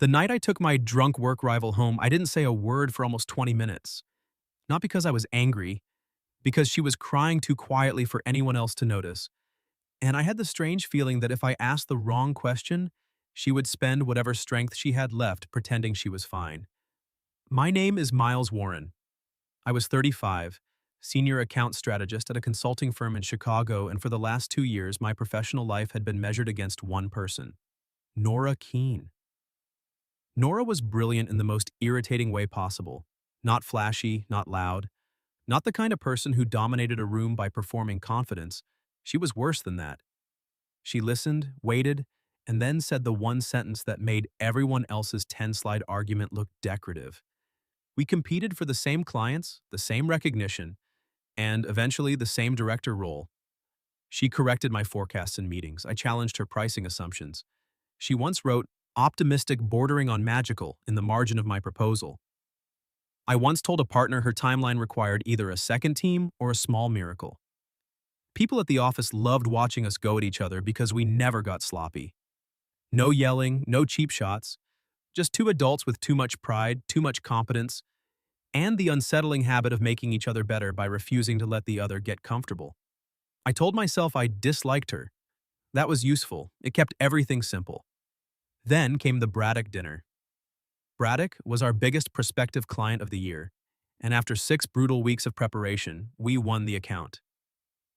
The night I took my drunk work rival home, I didn't say a word for almost 20 minutes. Not because I was angry, because she was crying too quietly for anyone else to notice. And I had the strange feeling that if I asked the wrong question, she would spend whatever strength she had left pretending she was fine. My name is Miles Warren. I was 35, senior account strategist at a consulting firm in Chicago, and for the last 2 years, my professional life had been measured against one person, Nora Keene. Nora was brilliant in the most irritating way possible. Not flashy, not loud, not the kind of person who dominated a room by performing confidence. She was worse than that. She listened, waited, and then said the one sentence that made everyone else's 10-slide argument look decorative. We competed for the same clients, the same recognition, and eventually the same director role. She corrected my forecasts in meetings. I challenged her pricing assumptions. She once wrote, "optimistic bordering on magical," in the margin of my proposal. I once told a partner her timeline required either a second team or a small miracle. People at the office loved watching us go at each other because we never got sloppy. No yelling, no cheap shots, just two adults with too much pride, too much competence, and the unsettling habit of making each other better by refusing to let the other get comfortable. I told myself I disliked her. That was useful. It kept everything simple. Then came the Braddock dinner. Braddock was our biggest prospective client of the year, and after 6 brutal weeks of preparation, we won the account.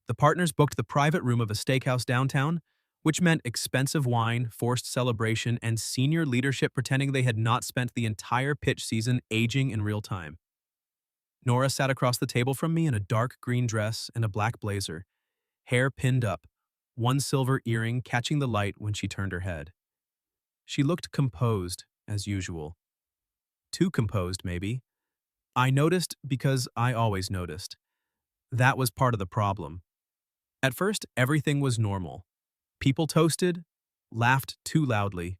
The partners booked the private room of a steakhouse downtown, which meant expensive wine, forced celebration, and senior leadership pretending they had not spent the entire pitch season aging in real time. Nora sat across the table from me in a dark green dress and a black blazer, hair pinned up, one silver earring catching the light when she turned her head. She looked composed, as usual. Too composed, maybe. I noticed because I always noticed. That was part of the problem. At first, everything was normal. People toasted, laughed too loudly,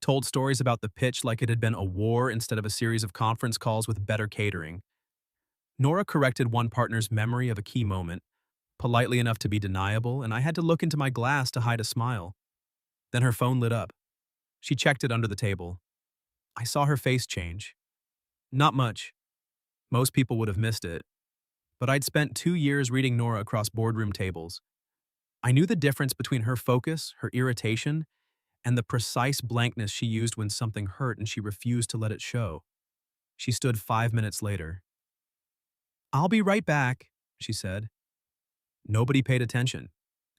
told stories about the pitch like it had been a war instead of a series of conference calls with better catering. Nora corrected one partner's memory of a key moment, politely enough to be deniable, and I had to look into my glass to hide a smile. Then her phone lit up. She checked it under the table. I saw her face change. Not much. Most people would have missed it. But I'd spent 2 years reading Nora across boardroom tables. I knew the difference between her focus, her irritation, and the precise blankness she used when something hurt and she refused to let it show. She stood 5 minutes later. "I'll be right back," she said. Nobody paid attention,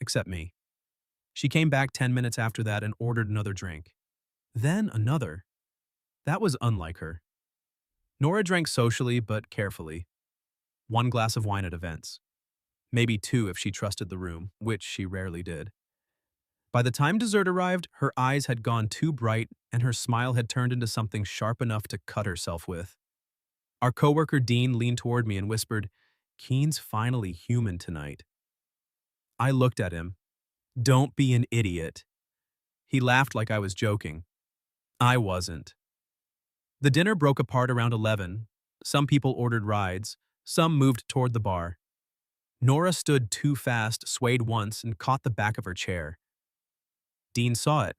except me. She came back 10 minutes after that and ordered another drink. Then another. That was unlike her. Nora drank socially but carefully. 1 glass of wine at events. Maybe 2 if she trusted the room, which she rarely did. By the time dessert arrived, her eyes had gone too bright and her smile had turned into something sharp enough to cut herself with. Our coworker Dean leaned toward me and whispered, "Keen's finally human tonight." I looked at him. "Don't be an idiot." He laughed like I was joking. I wasn't. The dinner broke apart around 11. Some people ordered rides. Some moved toward the bar. Nora stood too fast, swayed once, and caught the back of her chair. Dean saw it.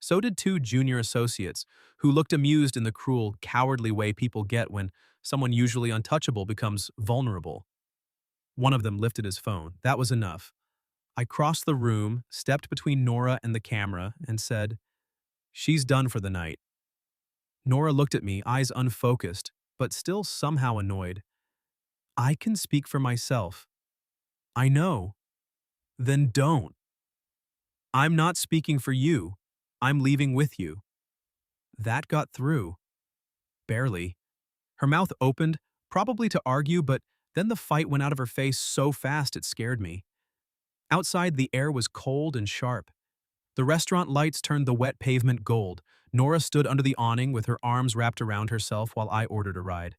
So did 2 junior associates, who looked amused in the cruel, cowardly way people get when someone usually untouchable becomes vulnerable. One of them lifted his phone. That was enough. I crossed the room, stepped between Nora and the camera, and said, "She's done for the night." Nora looked at me, eyes unfocused, but still somehow annoyed. "I can speak for myself." "I know." "Then don't." "I'm not speaking for you. I'm leaving with you." That got through. Barely. Her mouth opened, probably to argue, but then the fight went out of her face so fast it scared me. Outside, the air was cold and sharp. The restaurant lights turned the wet pavement gold. Nora stood under the awning with her arms wrapped around herself while I ordered a ride.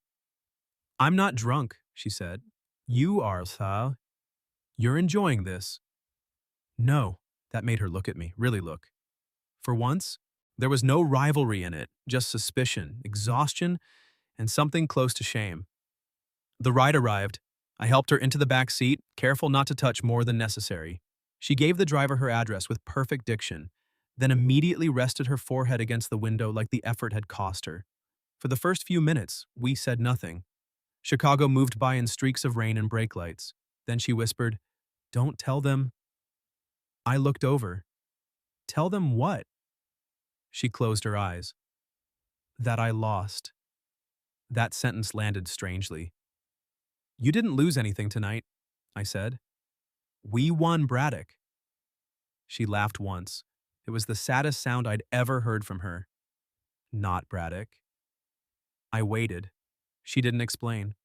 "I'm not drunk," she said. "You are, Sal. You're enjoying this." "No." That made her look at me, really look. For once, there was no rivalry in it, just suspicion, exhaustion, and something close to shame. The ride arrived. I helped her into the back seat, careful not to touch more than necessary. She gave the driver her address with perfect diction. then immediately rested her forehead against the window like the effort had cost her. For the first few minutes, we said nothing. Chicago moved by in streaks of rain and brake lights. Then she whispered, "Don't tell them." I looked over. "Tell them what?" She closed her eyes. "That I lost." That sentence landed strangely. "You didn't lose anything tonight," I said. "We won Braddock." She laughed once. It was the saddest sound I'd ever heard from her. "Not Braddock." I waited. She didn't explain.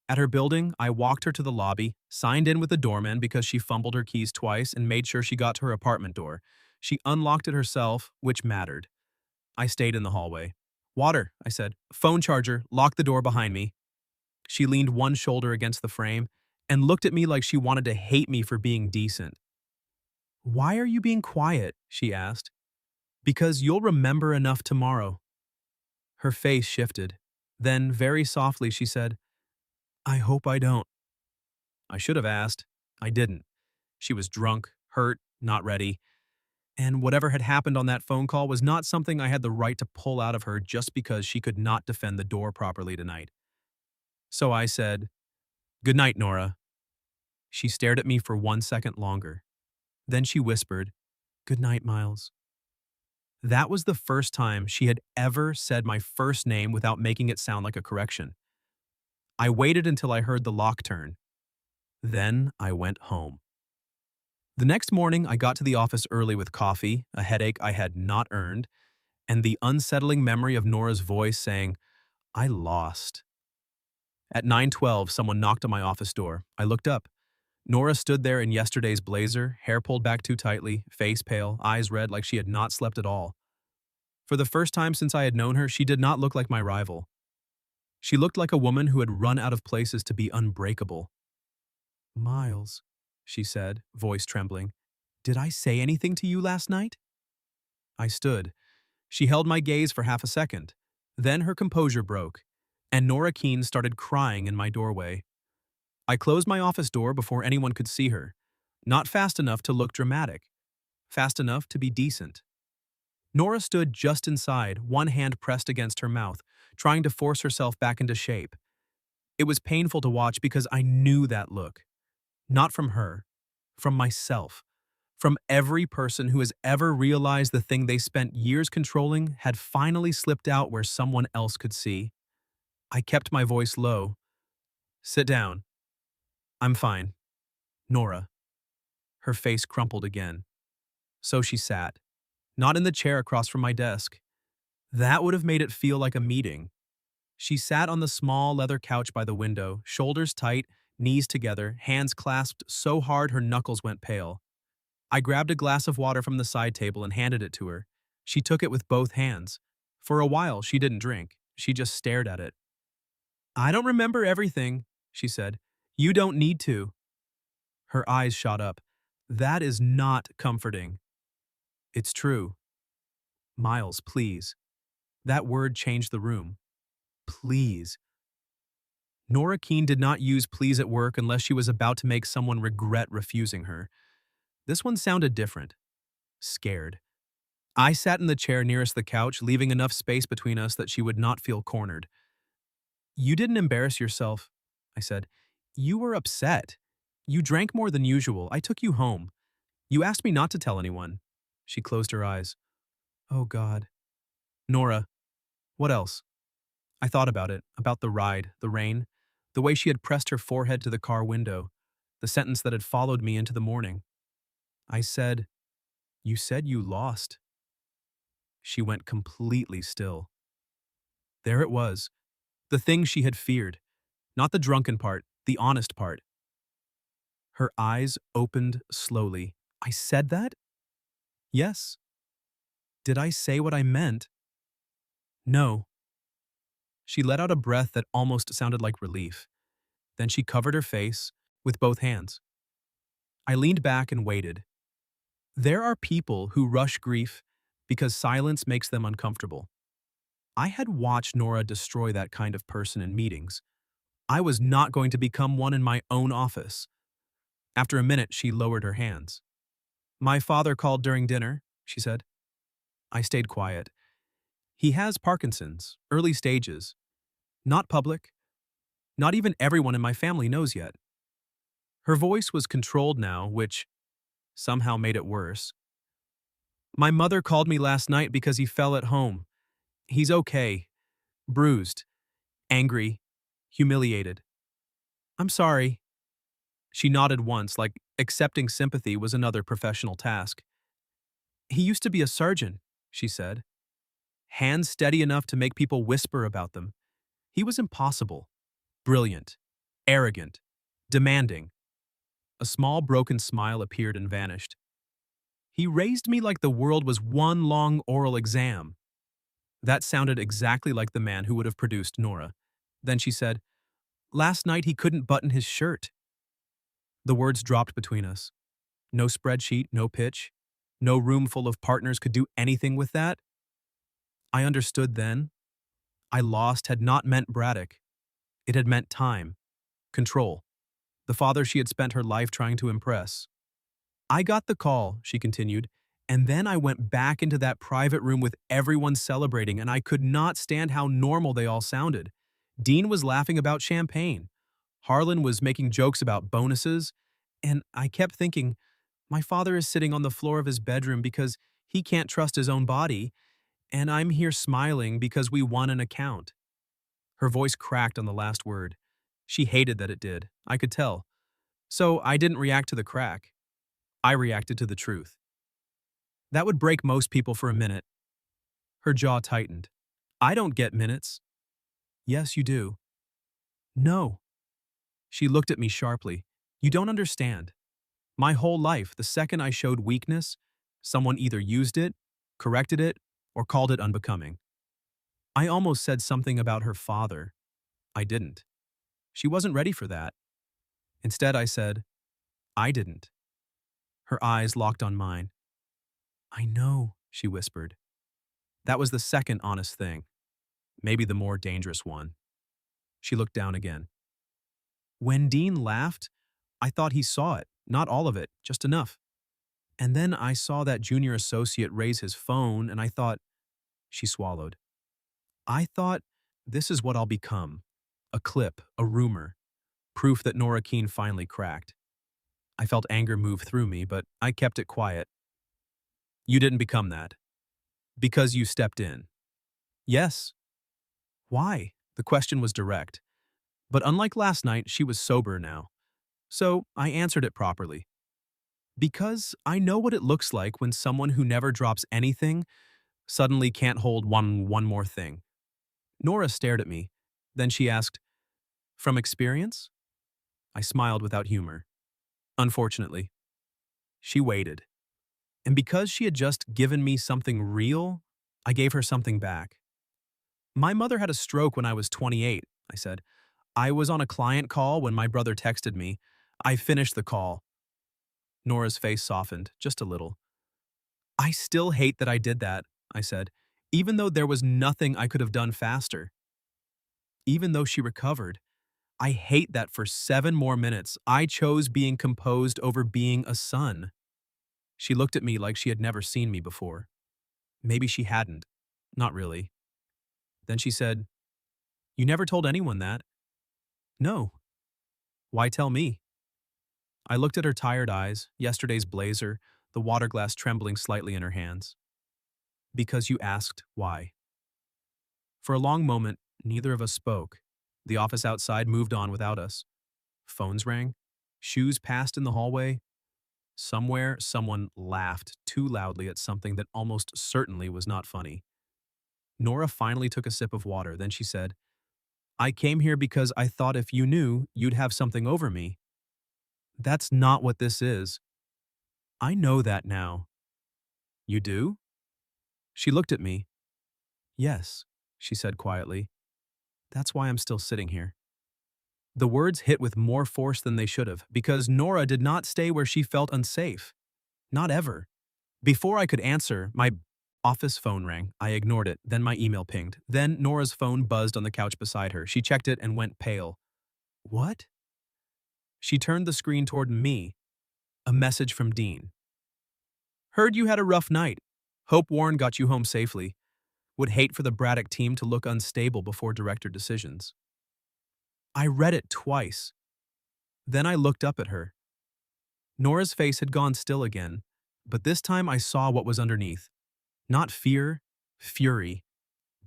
At her building, I walked her to the lobby, signed in with the doorman because she fumbled her keys twice, and made sure she got to her apartment door. She unlocked it herself, which mattered. I stayed in the hallway. "Water," I said. "Phone charger, lock the door behind me." She leaned one shoulder against the frame and looked at me like she wanted to hate me for being decent. "Why are you being quiet?" she asked. "Because you'll remember enough tomorrow." Her face shifted. Then, very softly, she said, "I hope I don't." I should have asked. I didn't. She was drunk, hurt, not ready. And whatever had happened on that phone call was not something I had the right to pull out of her just because she could not defend the door properly tonight. So I said, "Good night, Nora." She stared at me for 1 second longer. Then she whispered, "Good night, Miles." That was the first time she had ever said my first name without making it sound like a correction. I waited until I heard the lock turn. Then I went home. The next morning, I got to the office early with coffee, a headache I had not earned, and the unsettling memory of Nora's voice saying, "I lost." At 9:12, someone knocked on my office door. I looked up. Nora stood there in yesterday's blazer, hair pulled back too tightly, face pale, eyes red like she had not slept at all. For the first time since I had known her, she did not look like my rival. She looked like a woman who had run out of places to be unbreakable. "Miles," she said, voice trembling, "did I say anything to you last night?" I stood. She held my gaze for half a second. Then her composure broke, and Nora Keene started crying in my doorway. I closed my office door before anyone could see her. Not fast enough to look dramatic. Fast enough to be decent. Nora stood just inside, one hand pressed against her mouth, trying to force herself back into shape. It was painful to watch because I knew that look. Not from her. From myself. From every person who has ever realized the thing they spent years controlling had finally slipped out where someone else could see. I kept my voice low. "Sit down." "I'm fine." "Nora." Her face crumpled again. So she sat. Not in the chair across from my desk. That would have made it feel like a meeting. She sat on the small leather couch by the window, shoulders tight, knees together, hands clasped so hard her knuckles went pale. I grabbed a glass of water from the side table and handed it to her. She took it with both hands. For a while, she didn't drink. She just stared at it. "I don't remember everything," she said. "You don't need to." Her eyes shot up. "That is not comforting." "It's true." "Miles, please." That word changed the room. Please. Nora Keene did not use please at work unless she was about to make someone regret refusing her. This one sounded different. Scared. I sat in the chair nearest the couch, leaving enough space between us that she would not feel cornered. "You didn't embarrass yourself," I said. "You were upset. You drank more than usual. I took you home. You asked me not to tell anyone." She closed her eyes. "Oh, God." "Nora, what else?" I thought about it, about the ride, the rain, the way she had pressed her forehead to the car window, the sentence that had followed me into the morning. I said, "You said you lost." She went completely still. There it was, the thing she had feared. Not the drunken part, the honest part. Her eyes opened slowly. "I said that?" "Yes." "Did I say what I meant?" "No." She let out a breath that almost sounded like relief. Then she covered her face with both hands. I leaned back and waited. There are people who rush grief because silence makes them uncomfortable. I had watched Nora destroy that kind of person in meetings. I was not going to become one in my own office. After a minute, she lowered her hands. "My father called during dinner," she said. I stayed quiet. He has Parkinson's, early stages. Not public. Not even everyone in my family knows yet. Her voice was controlled now, which somehow made it worse. My mother called me last night because he fell at home. He's okay. Bruised. Angry. Humiliated. I'm sorry. She nodded once, like accepting sympathy was another professional task. He used to be a surgeon, she said. Hands steady enough to make people whisper about them. He was impossible. Brilliant. Arrogant. Demanding. A small broken smile appeared and vanished. He raised me like the world was one long oral exam. That sounded exactly like the man who would have produced Nora. Then she said, last night he couldn't button his shirt. The words dropped between us. No spreadsheet, no pitch. No room full of partners could do anything with that. I understood then. I lost had not meant Braddock. It had meant time. Control. The father she had spent her life trying to impress. I got the call, she continued, and then I went back into that private room with everyone celebrating, and I could not stand how normal they all sounded. Dean was laughing about champagne. Harlan was making jokes about bonuses, and I kept thinking, my father is sitting on the floor of his bedroom because he can't trust his own body, and I'm here smiling because we won an account. Her voice cracked on the last word. She hated that it did, I could tell. So I didn't react to the crack. I reacted to the truth. That would break most people for a minute. Her jaw tightened. I don't get minutes. Yes, you do. No. She looked at me sharply. You don't understand. My whole life, the second I showed weakness, someone either used it, corrected it, or called it unbecoming. I almost said something about her father. I didn't. She wasn't ready for that. Instead, I said, I didn't. Her eyes locked on mine. I know, she whispered. That was the second honest thing. Maybe the more dangerous one. She looked down again. When Dean laughed, I thought he saw it, not all of it, just enough. And then I saw that junior associate raise his phone, and I thought, she swallowed. I thought, this is what I'll become. A clip, a rumor, proof that Nora Keene finally cracked. I felt anger move through me, but I kept it quiet. You didn't become that. Because you stepped in. Yes. Why? The question was direct. But unlike last night, she was sober now. So I answered it properly. Because I know what it looks like when someone who never drops anything suddenly can't hold one more thing. Nora stared at me. Then she asked, from experience? I smiled without humor. Unfortunately. She waited. And because she had just given me something real, I gave her something back. My mother had a stroke when I was 28, I said. I was on a client call when my brother texted me. I finished the call. Nora's face softened, just a little. I still hate that I did that, I said, even though there was nothing I could have done faster. Even though she recovered, I hate that for 7 more minutes I chose being composed over being a son. She looked at me like she had never seen me before. Maybe she hadn't. Not really. Then she said, you never told anyone that. No. Why tell me? I looked at her tired eyes, yesterday's blazer, the water glass trembling slightly in her hands. Because you asked why. For a long moment, neither of us spoke. The office outside moved on without us. Phones rang. Shoes passed in the hallway. Somewhere, someone laughed too loudly at something that almost certainly was not funny. Nora finally took a sip of water, then she said, I came here because I thought if you knew, you'd have something over me. That's not what this is. I know that now. You do? She looked at me. Yes, she said quietly. That's why I'm still sitting here. The words hit with more force than they should have, because Nora did not stay where she felt unsafe. Not ever. Before I could answer, my office phone rang. I ignored it. Then my email pinged. Then Nora's phone buzzed on the couch beside her. She checked it and went pale. What? She turned the screen toward me. A message from Dean. Heard you had a rough night. Hope Warren got you home safely. Would hate for the Braddock team to look unstable before director decisions. I read it twice. Then I looked up at her. Nora's face had gone still again, but this time I saw what was underneath. Not fear, fury.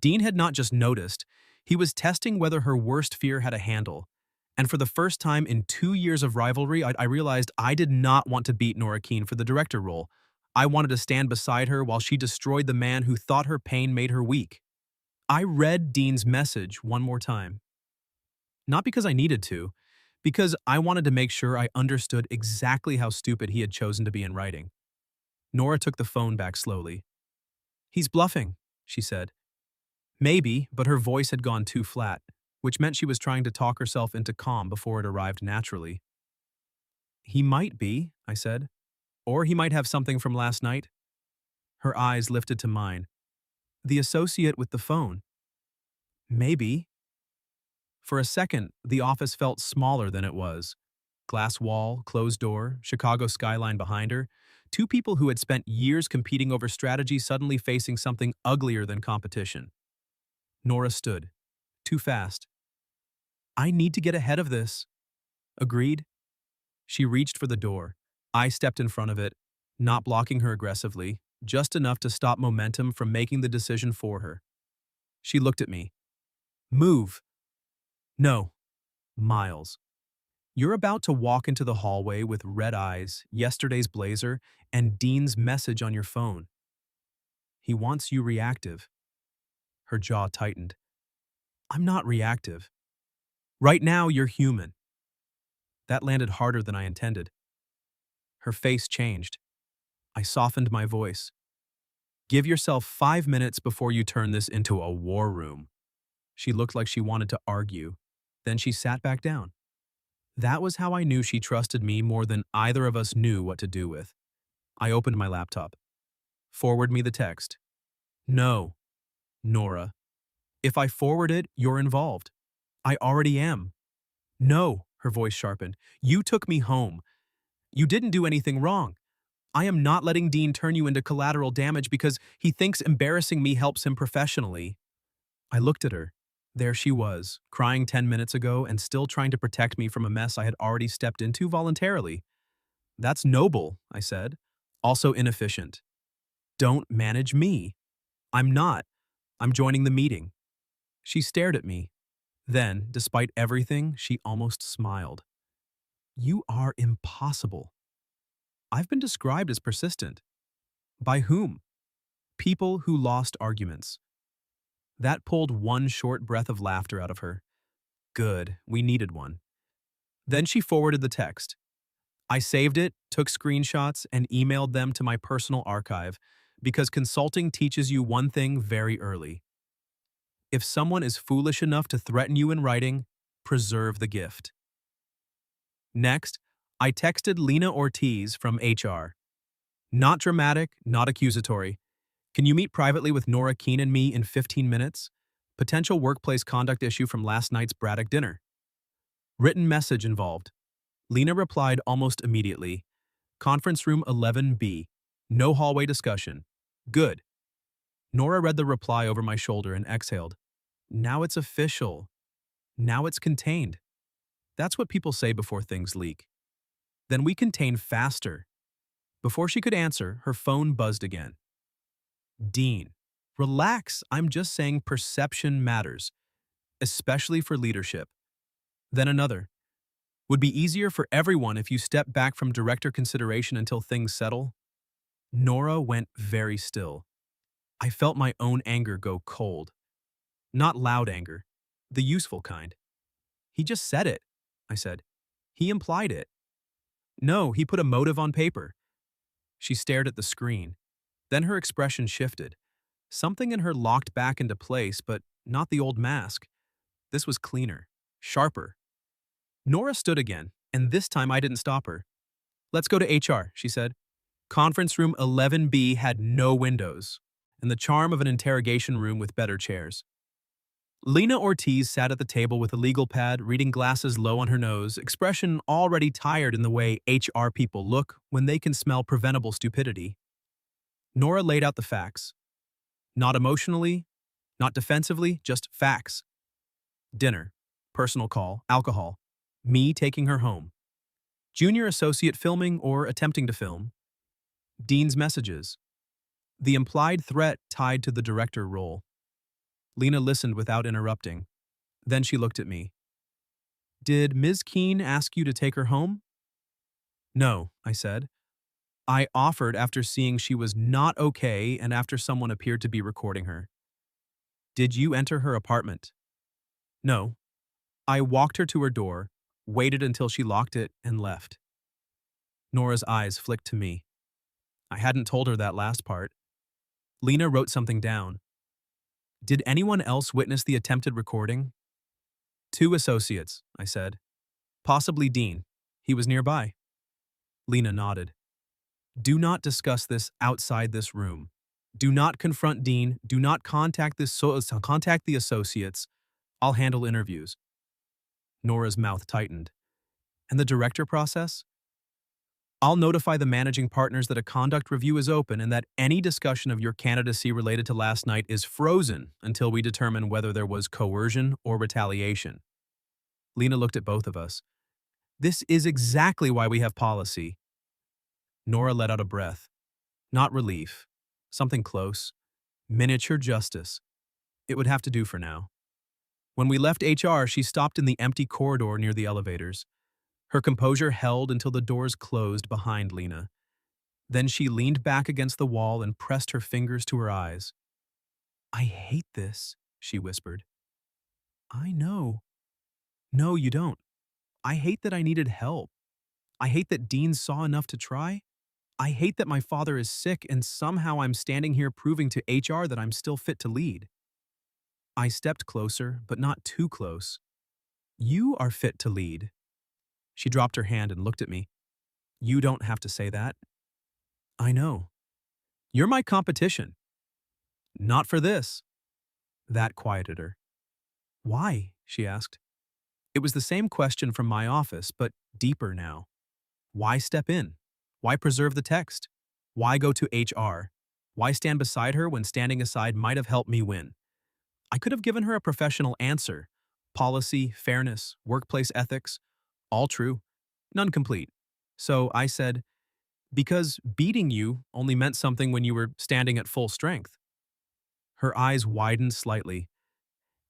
Dean had not just noticed, he was testing whether her worst fear had a handle. And for the first time in 2 years of rivalry, I realized I did not want to beat Nora Keene for the director role. I wanted to stand beside her while she destroyed the man who thought her pain made her weak. I read Dean's message one more time. Not because I needed to, because I wanted to make sure I understood exactly how stupid he had chosen to be in writing. Nora took the phone back slowly. "He's bluffing," she said. Maybe, but her voice had gone too flat, which meant she was trying to talk herself into calm before it arrived naturally. "He might be," I said. "Or he might have something from last night." Her eyes lifted to mine. "The associate with the phone." "Maybe." For a second, the office felt smaller than it was. Glass wall, closed door, Chicago skyline behind her. Two people who had spent years competing over strategy suddenly facing something uglier than competition. Nora stood. Too fast. "I need to get ahead of this." "Agreed." She reached for the door. I stepped in front of it, not blocking her aggressively, just enough to stop momentum from making the decision for her. She looked at me. "Move." "No, Miles. You're about to walk into the hallway with red eyes, yesterday's blazer, and Dean's message on your phone. He wants you reactive." Her jaw tightened. "I'm not reactive. Right now, you're human." That landed harder than I intended. Her face changed. I softened my voice. "Give yourself 5 minutes before you turn this into a war room." She looked like she wanted to argue. Then she sat back down. That was how I knew she trusted me more than either of us knew what to do with. I opened my laptop. "Forward me the text." "No, Nora. If I forward it, you're involved." "I already am." "No," her voice sharpened. "You took me home. You didn't do anything wrong. I am not letting Dean turn you into collateral damage because he thinks embarrassing me helps him professionally." I looked at her. There she was, crying 10 minutes ago and still trying to protect me from a mess I had already stepped into voluntarily. "That's noble," I said. "Also inefficient. Don't manage me." "I'm not. I'm joining the meeting." She stared at me. Then, despite everything, she almost smiled. "You are impossible." I've been described as persistent. By whom? People who lost arguments. That pulled one short breath of laughter out of her. Good, we needed one. Then she forwarded the text. I saved it, took screenshots, and emailed them to my personal archive because consulting teaches you one thing very early. If someone is foolish enough to threaten you in writing, preserve the gift. Next, I texted Lena Ortiz from HR. Not dramatic, not accusatory. Can you meet privately with Nora Keene and me in 15 minutes? Potential workplace conduct issue from last night's Braddock dinner. Written message involved. Lena replied almost immediately. Conference room 11B. No hallway discussion. Good. Nora read the reply over my shoulder and exhaled. Now it's official. Now it's contained. That's what people say before things leak. Then we contain faster. Before she could answer, her phone buzzed again. Dean, relax. I'm just saying perception matters, especially for leadership. Then another. Would be easier for everyone if you step back from director consideration until things settle. Nora went very still. I felt my own anger go cold. Not loud anger, the useful kind. He just said it, I said. He implied it. No, he put a motive on paper. She stared at the screen. Then her expression shifted. Something in her locked back into place, but not the old mask. This was cleaner, sharper. Nora stood again, and this time I didn't stop her. Let's go to HR, she said. Conference room 11B had no windows, and the charm of an interrogation room with better chairs. Lena Ortiz sat at the table with a legal pad, reading glasses low on her nose, expression already tired in the way HR people look when they can smell preventable stupidity. Nora laid out the facts. Not emotionally, not defensively, just facts. Dinner, personal call, alcohol, me taking her home, junior associate filming or attempting to film, Dean's messages, the implied threat tied to the director role. Lena listened without interrupting. Then she looked at me. Did Ms. Keene ask you to take her home? No, I said. I offered after seeing she was not okay and after someone appeared to be recording her. Did you enter her apartment? No. I walked her to her door, waited until she locked it, and left. Nora's eyes flicked to me. I hadn't told her that last part. Lena wrote something down. Did anyone else witness the attempted recording? 2 associates, I said. Possibly Dean. He was nearby. Lena nodded. Do not discuss this outside this room. Do not confront Dean. Do not contact contact the associates. I'll handle interviews. Nora's mouth tightened. And the director process? I'll notify the managing partners that a conduct review is open and that any discussion of your candidacy related to last night is frozen until we determine whether there was coercion or retaliation. Lena looked at both of us. This is exactly why we have policy. Nora let out a breath. Not relief. Something close. Miniature justice. It would have to do for now. When we left HR, she stopped in the empty corridor near the elevators. Her composure held until the doors closed behind Lena. Then she leaned back against the wall and pressed her fingers to her eyes. I hate this, she whispered. I know. No, you don't. I hate that I needed help. I hate that Dean saw enough to try. I hate that my father is sick and somehow I'm standing here proving to HR that I'm still fit to lead. I stepped closer, but not too close. You are fit to lead. She dropped her hand and looked at me. You don't have to say that. I know. You're my competition. Not for this. That quieted her. Why? She asked. It was the same question from my office, but deeper now. Why step in? Why preserve the text? Why go to HR? Why stand beside her when standing aside might have helped me win? I could have given her a professional answer. Policy, fairness, workplace ethics. All true. None complete. So I said, because beating you only meant something when you were standing at full strength. Her eyes widened slightly.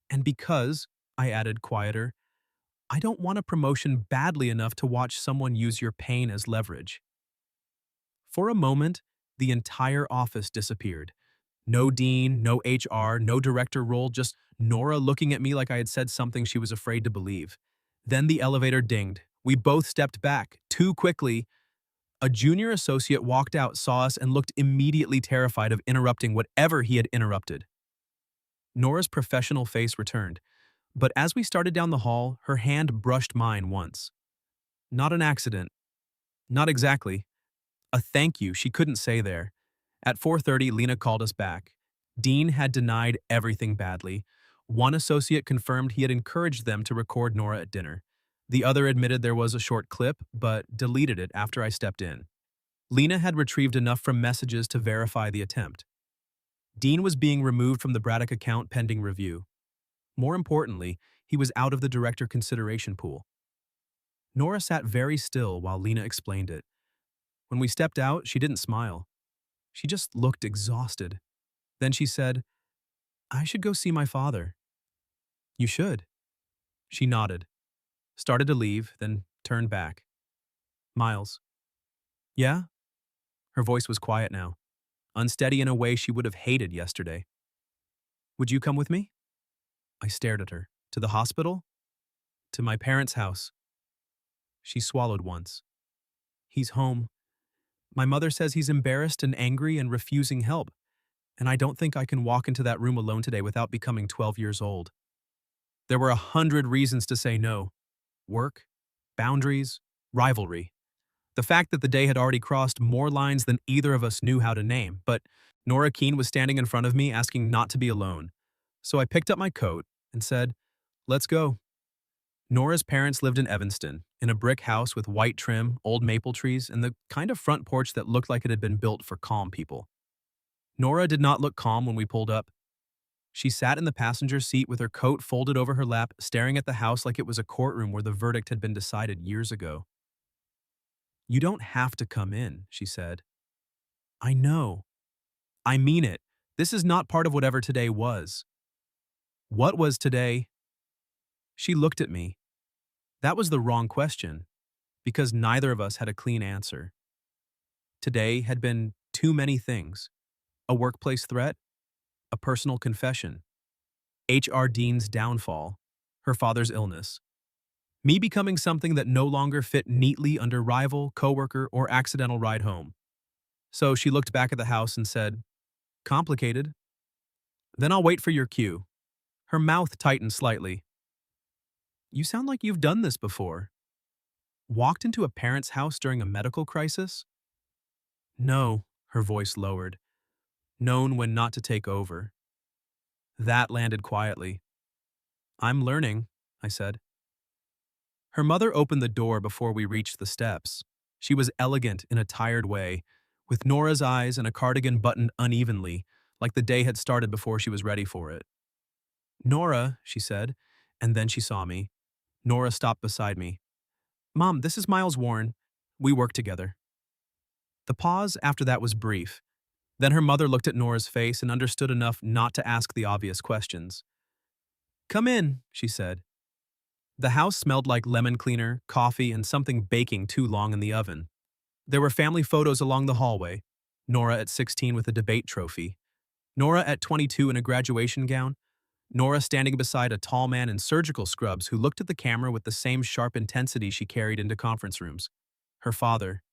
And because, I added quieter, I don't want a promotion badly enough to watch someone use your pain as leverage. For a moment, the entire office disappeared. No dean, no HR, no director role, just Nora looking at me like I had said something she was afraid to believe. Then the elevator dinged. We both stepped back, too quickly. A junior associate walked out, saw us, and looked immediately terrified of interrupting whatever he had interrupted. Nora's professional face returned, but as we started down the hall, her hand brushed mine once. Not an accident. Not exactly. A thank you she couldn't say there. At 4:30, Lena called us back. Dean had denied everything badly. One associate confirmed he had encouraged them to record Nora at dinner. The other admitted there was a short clip, but deleted it after I stepped in. Lena had retrieved enough from messages to verify the attempt. Dean was being removed from the Braddock account pending review. More importantly, he was out of the director consideration pool. Nora sat very still while Lena explained it. When we stepped out, she didn't smile. She just looked exhausted. Then she said, I should go see my father. You should. She nodded, started to leave, then turned back. Miles. Yeah? Her voice was quiet now, unsteady in a way she would have hated yesterday. Would you come with me? I stared at her. To the hospital? To my parents' house. She swallowed once. He's home. My mother says he's embarrassed and angry and refusing help, and I don't think I can walk into that room alone today without becoming 12 years old. There were 100 reasons to say no. Work, boundaries, rivalry. The fact that the day had already crossed more lines than either of us knew how to name, but Nora Keene was standing in front of me asking not to be alone. So I picked up my coat and said, let's go. Nora's parents lived in Evanston, in a brick house with white trim, old maple trees, and the kind of front porch that looked like it had been built for calm people. Nora did not look calm when we pulled up. She sat in the passenger seat with her coat folded over her lap, staring at the house like it was a courtroom where the verdict had been decided years ago. "You don't have to come in," she said. "I know. I mean it. This is not part of whatever today was." "What was today?" She looked at me. That was the wrong question, because neither of us had a clean answer. Today had been too many things: a workplace threat, a personal confession, H.R. Dean's downfall, her father's illness, me becoming something that no longer fit neatly under rival, coworker, or accidental ride home. So she looked back at the house and said, "Complicated. Then I'll wait for your cue." Her mouth tightened slightly. "You sound like you've done this before." "Walked into a parent's house during a medical crisis?" "No," her voice lowered. "Known when not to take over." That landed quietly. "I'm learning," I said. Her mother opened the door before we reached the steps. She was elegant in a tired way, with Nora's eyes and a cardigan buttoned unevenly, like the day had started before she was ready for it. "Nora," she said, and then she saw me. Nora stopped beside me. "Mom, this is Miles Warren. We work together." The pause after that was brief. Then her mother looked at Nora's face and understood enough not to ask the obvious questions. "Come in," she said. The house smelled like lemon cleaner, coffee, and something baking too long in the oven. There were family photos along the hallway: Nora at 16 with a debate trophy, Nora at 22 in a graduation gown, Nora standing beside a tall man in surgical scrubs who looked at the camera with the same sharp intensity she carried into conference rooms. Her father.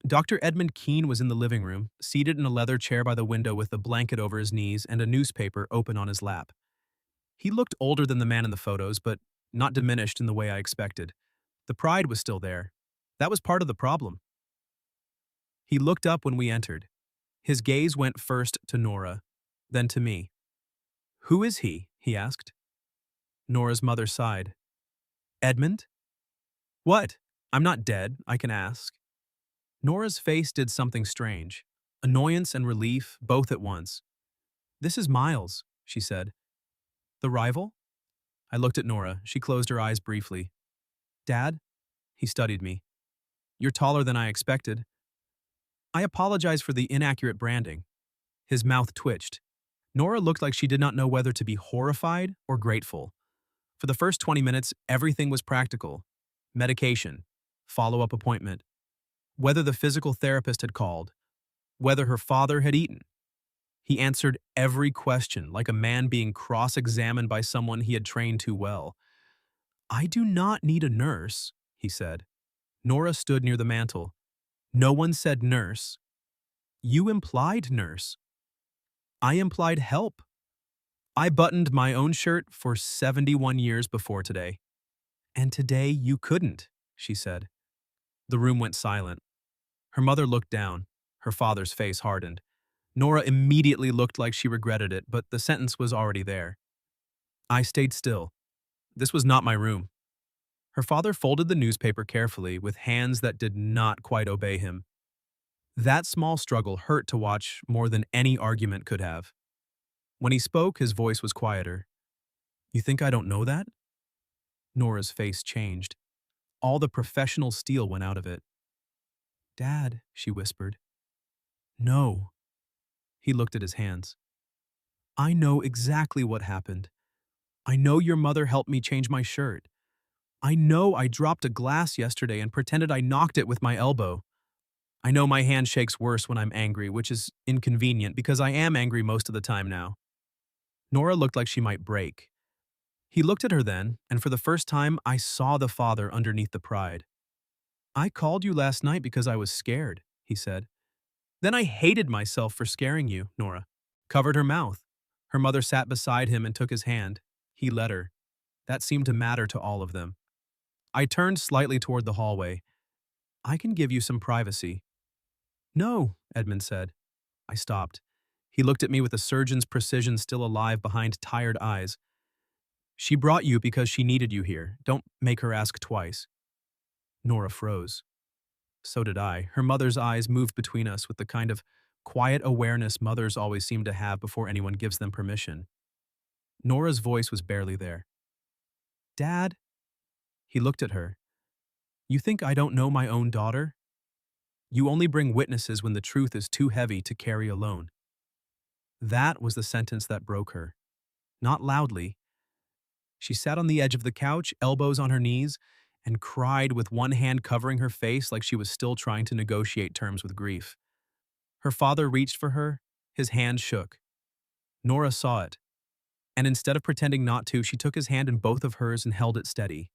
Dr. Edmund Keene was in the living room, seated in a leather chair by the window with a blanket over his knees and a newspaper open on his lap. He looked older than the man in the photos, but not diminished in the way I expected. The pride was still there. That was part of the problem. He looked up when we entered. His gaze went first to Nora, then to me. "Who is he?" he asked. Nora's mother sighed. "Edmund?" "What? I'm not dead, I can ask." Nora's face did something strange. Annoyance and relief, both at once. "This is Miles," she said. "The rival?" I looked at Nora. She closed her eyes briefly. "Dad?" He studied me. "You're taller than I expected." "I apologize for the inaccurate branding." His mouth twitched. Nora looked like she did not know whether to be horrified or grateful. For the first 20 minutes, everything was practical. Medication, follow-up appointment, whether the physical therapist had called, whether her father had eaten. He answered every question like a man being cross-examined by someone he had trained too well. "I do not need a nurse," he said. Nora stood near the mantel. "No one said nurse." "You implied nurse." "I implied help. I buttoned my own shirt for 71 years before today." "And today you couldn't," she said. The room went silent. Her mother looked down. Her father's face hardened. Nora immediately looked like she regretted it, but the sentence was already there. I stayed still. This was not my room. Her father folded the newspaper carefully with hands that did not quite obey him. That small struggle hurt to watch more than any argument could have. When he spoke, his voice was quieter. "You think I don't know that?" Nora's face changed. All the professional steel went out of it. "Dad," she whispered. "No." He looked at his hands. "I know exactly what happened. I know your mother helped me change my shirt. I know I dropped a glass yesterday and pretended I knocked it with my elbow. I know my hand shakes worse when I'm angry, which is inconvenient because I am angry most of the time now." Nora looked like she might break. He looked at her then, and for the first time, I saw the father underneath the pride. "I called you last night because I was scared," he said. "Then I hated myself for scaring you," Nora covered her mouth. Her mother sat beside him and took his hand. He led her. That seemed to matter to all of them. I turned slightly toward the hallway. "I can give you some privacy." "No," Edmund said. I stopped. He looked at me with a surgeon's precision still alive behind tired eyes. "She brought you because she needed you here. Don't make her ask twice." Nora froze. So did I. Her mother's eyes moved between us with the kind of quiet awareness mothers always seem to have before anyone gives them permission. Nora's voice was barely there. Dad? He looked at her. You think I don't know my own daughter? You only bring witnesses when the truth is too heavy to carry alone. That was the sentence that broke her. Not loudly. She sat on the edge of the couch, elbows on her knees, and cried with one hand covering her face like she was still trying to negotiate terms with grief. Her father reached for her. His hand shook. Nora saw it, and instead of pretending not to, she took his hand in both of hers and held it steady.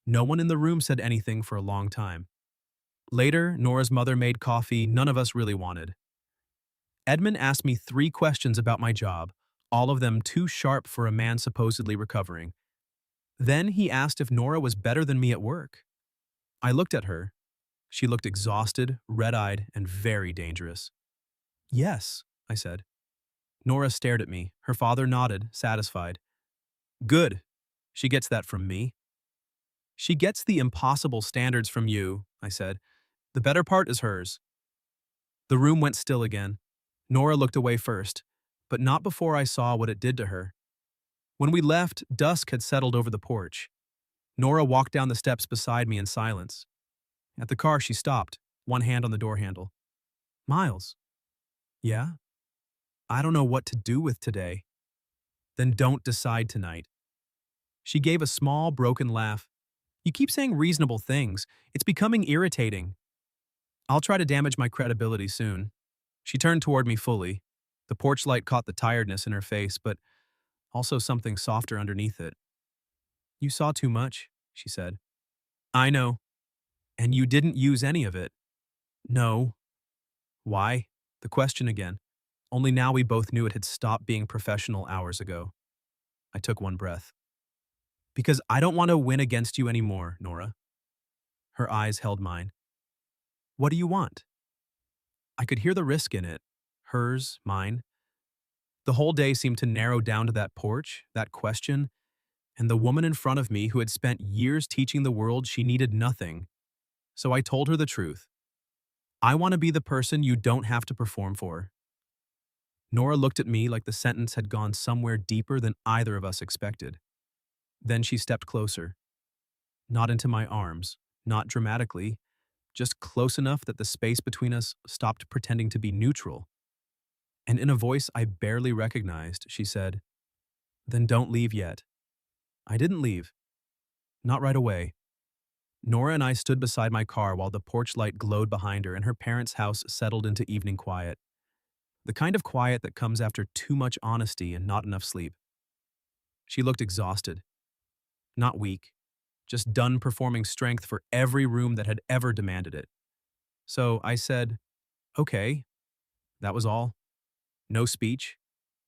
No one in the room said anything for a long time. Later, Nora's mother made coffee none of us really wanted. Edmund asked me 3 questions about my job, all of them too sharp for a man supposedly recovering. Then he asked if Nora was better than me at work. I looked at her. She looked exhausted, red-eyed, and very dangerous. Yes, I said. Nora stared at me. Her father nodded, satisfied. Good. She gets that from me. She gets the impossible standards from you, I said. The better part is hers. The room went still again. Nora looked away first, but not before I saw what it did to her. When we left, dusk had settled over the porch. Nora walked down the steps beside me in silence. At the car, she stopped, one hand on the door handle. Miles. Yeah? I don't know what to do with today. Then don't decide tonight. She gave a small, broken laugh. You keep saying reasonable things. It's becoming irritating. I'll try to damage my credibility soon. She turned toward me fully. The porch light caught the tiredness in her face, but also something softer underneath it. You saw too much, she said. I know. And you didn't use any of it. No. Why? The question again. Only now we both knew it had stopped being professional hours ago. I took one breath. Because I don't want to win against you anymore, Nora. Her eyes held mine. What do you want? I could hear the risk in it. Hers, mine. The whole day seemed to narrow down to that porch, that question, and the woman in front of me who had spent years teaching the world she needed nothing. So I told her the truth. I want to be the person you don't have to perform for. Nora looked at me like the sentence had gone somewhere deeper than either of us expected. Then she stepped closer. Not into my arms, not dramatically, just close enough that the space between us stopped pretending to be neutral. And in a voice I barely recognized, she said, Then don't leave yet. I didn't leave. Not right away. Nora and I stood beside my car while the porch light glowed behind her and her parents' house settled into evening quiet. The kind of quiet that comes after too much honesty and not enough sleep. She looked exhausted. Not weak. Just done performing strength for every room that had ever demanded it. So I said, Okay. That was all. No speech.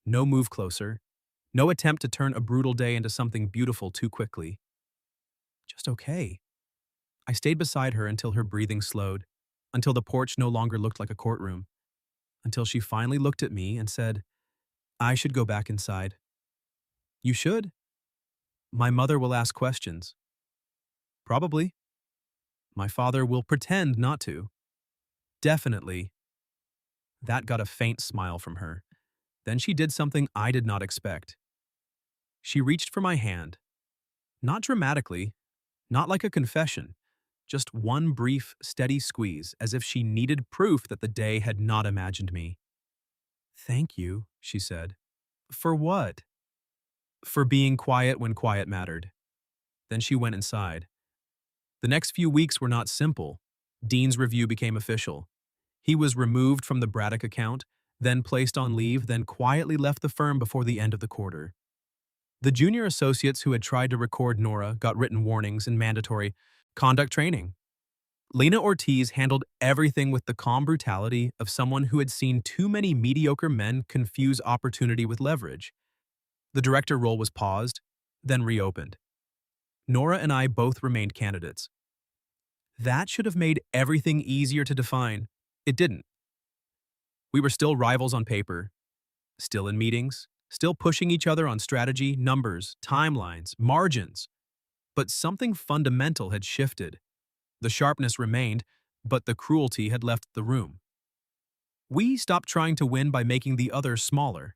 No move closer. No attempt to turn a brutal day into something beautiful too quickly. Just okay. I stayed beside her until her breathing slowed, until the porch no longer looked like a courtroom, until she finally looked at me and said, I should go back inside. You should. My mother will ask questions. Probably. My father will pretend not to. Definitely. That got a faint smile from her. Then she did something I did not expect. She reached for my hand. Not dramatically, not like a confession, just one brief, steady squeeze, as if she needed proof that the day had not imagined me. Thank you, she said. For what? For being quiet when quiet mattered. Then she went inside. The next few weeks were not simple. Dean's review became official. He was removed from the Braddock account, then placed on leave, then quietly left the firm before the end of the quarter. The junior associates who had tried to record Nora got written warnings and mandatory conduct training. Lena Ortiz handled everything with the calm brutality of someone who had seen too many mediocre men confuse opportunity with leverage. The director role was paused, then reopened. Nora and I both remained candidates. That should have made everything easier to define. It didn't. We were still rivals on paper, still in meetings, still pushing each other on strategy, numbers, timelines, margins. But something fundamental had shifted. The sharpness remained, but the cruelty had left the room. We stopped trying to win by making the other smaller.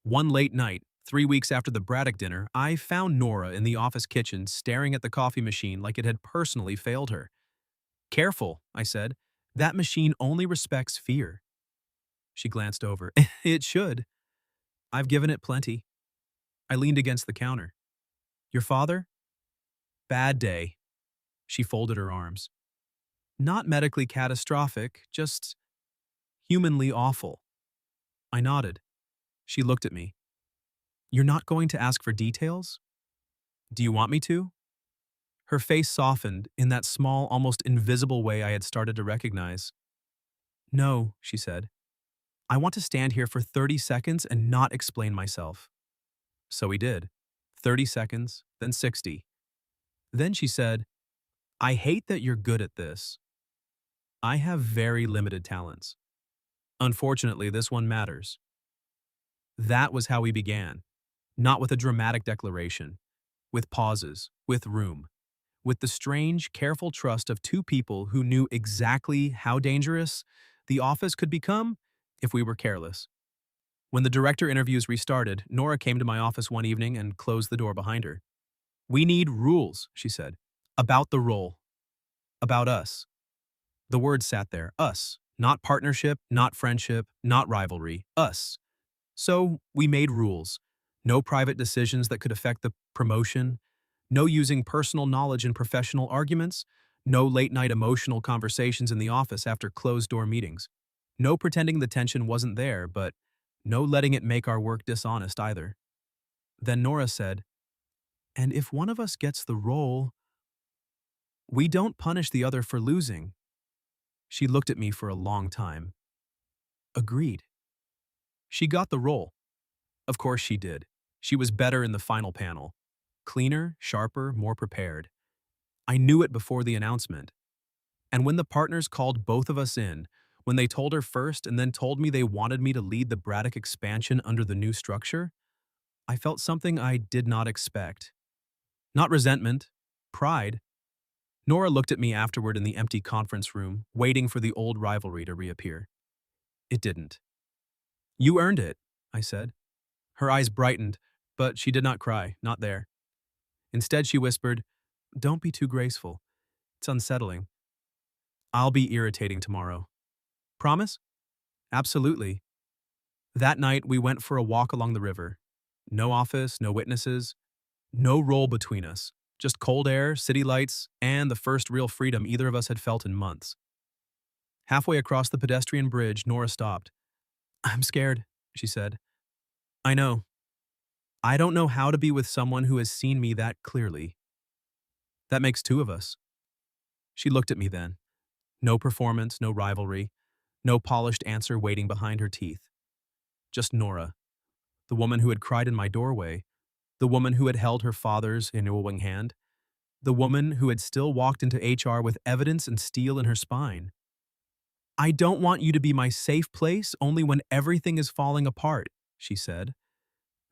One late night, 3 weeks after the Braddock dinner, I found Nora in the office kitchen staring at the coffee machine like it had personally failed her. Careful, I said. That machine only respects fear. She glanced over. It should. I've given it plenty. I leaned against the counter. Your father? Bad day. She folded her arms. Not medically catastrophic, just humanly awful. I nodded. She looked at me. You're not going to ask for details? Do you want me to? Her face softened in that small, almost invisible way I had started to recognize. No, she said. I want to stand here for 30 seconds and not explain myself. So we did. 30 seconds, then 60. Then she said, I hate that you're good at this. I have very limited talents. Unfortunately, this one matters. That was how we began. Not with a dramatic declaration, with pauses, with room, with the strange, careful trust of two people who knew exactly how dangerous the office could become if we were careless. When the director interviews restarted, Nora came to my office one evening and closed the door behind her. We need rules, she said. About the role. About us. The word sat there. Us. Not partnership, not friendship, not rivalry. Us. So we made rules. No private decisions that could affect the promotion. No using personal knowledge in professional arguments. No late-night emotional conversations in the office after closed-door meetings. No pretending the tension wasn't there, but no letting it make our work dishonest either. Then Nora said, and if one of us gets the role, we don't punish the other for losing. She looked at me for a long time. Agreed. She got the role. Of course she did. She was better in the final panel. Cleaner, sharper, more prepared. I knew it before the announcement. And when the partners called both of us in, when they told her first and then told me they wanted me to lead the Braddock expansion under the new structure, I felt something I did not expect. Not resentment, pride. Nora looked at me afterward in the empty conference room, waiting for the old rivalry to reappear. It didn't. You earned it, I said. Her eyes brightened, but she did not cry, not there. Instead, she whispered, don't be too graceful. It's unsettling. I'll be irritating tomorrow. Promise? Absolutely. That night, we went for a walk along the river. No office, no witnesses, no role between us. Just cold air, city lights, and the first real freedom either of us had felt in months. Halfway across the pedestrian bridge, Nora stopped. I'm scared, she said. I know. I don't know how to be with someone who has seen me that clearly. That makes two of us. She looked at me then. No performance, no rivalry, no polished answer waiting behind her teeth. Just Nora, the woman who had cried in my doorway, the woman who had held her father's annual hand, the woman who had still walked into HR with evidence and steel in her spine. I don't want you to be my safe place only when everything is falling apart, she said.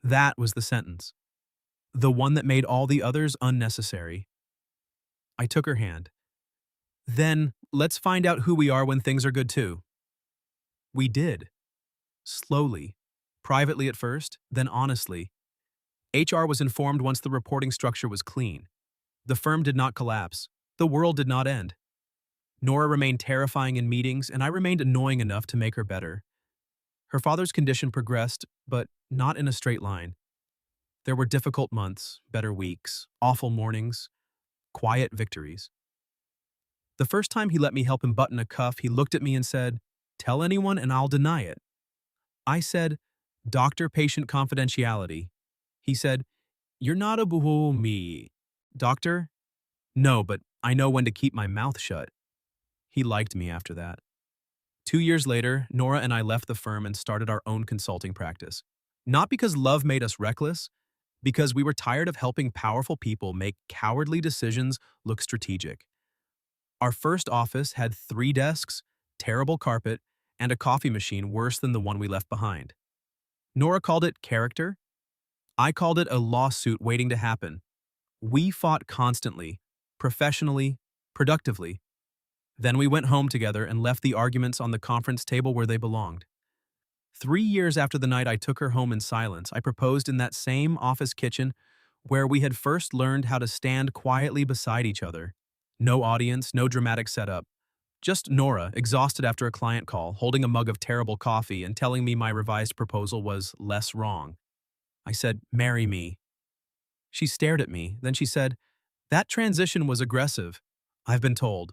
That was the sentence. The one that made all the others unnecessary. I took her hand. Then, let's find out who we are when things are good too. We did. Slowly. Privately at first, then honestly. HR was informed once the reporting structure was clean. The firm did not collapse. The world did not end. Nora remained terrifying in meetings, and I remained annoying enough to make her better. Her father's condition progressed, but not in a straight line. There were difficult months, better weeks, awful mornings, quiet victories. The first time he let me help him button a cuff, he looked at me and said, "Tell anyone and I'll deny it." I said, "Doctor-patient confidentiality." He said, "You're not a boo me. Doctor?" "No, but I know when to keep my mouth shut." He liked me after that. 2 years later, Nora and I left the firm and started our own consulting practice. Not because love made us reckless, because we were tired of helping powerful people make cowardly decisions look strategic. Our first office had 3 desks, terrible carpet, and a coffee machine worse than the one we left behind. Nora called it character. I called it a lawsuit waiting to happen. We fought constantly, professionally, productively. Then we went home together and left the arguments on the conference table where they belonged. 3 years after the night I took her home in silence, I proposed in that same office kitchen where we had first learned how to stand quietly beside each other. No audience, no dramatic setup. Just Nora, exhausted after a client call, holding a mug of terrible coffee and telling me my revised proposal was less wrong. I said, "Marry me." She stared at me, then she said, "That transition was aggressive. I've been told."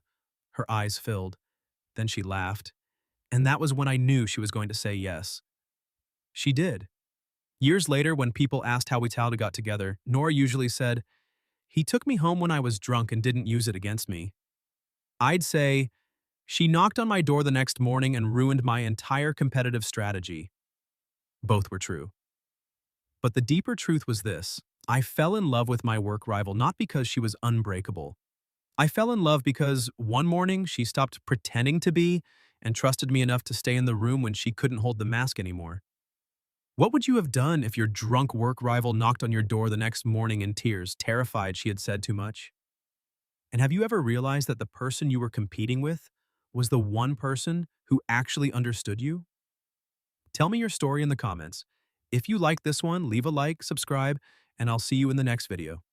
Her eyes filled. Then she laughed. And that was when I knew she was going to say yes. She did. Years later, when people asked how we got together, Nora usually said, "He took me home when I was drunk and didn't use it against me." I'd say, "She knocked on my door the next morning and ruined my entire competitive strategy." Both were true. But the deeper truth was this: I fell in love with my work rival not because she was unbreakable. I fell in love because one morning she stopped pretending to be and trusted me enough to stay in the room when she couldn't hold the mask anymore. What would you have done if your drunk work rival knocked on your door the next morning in tears, terrified she had said too much? And have you ever realized that the person you were competing with was the one person who actually understood you? Tell me your story in the comments. If you like this one, leave a like, subscribe, and I'll see you in the next video.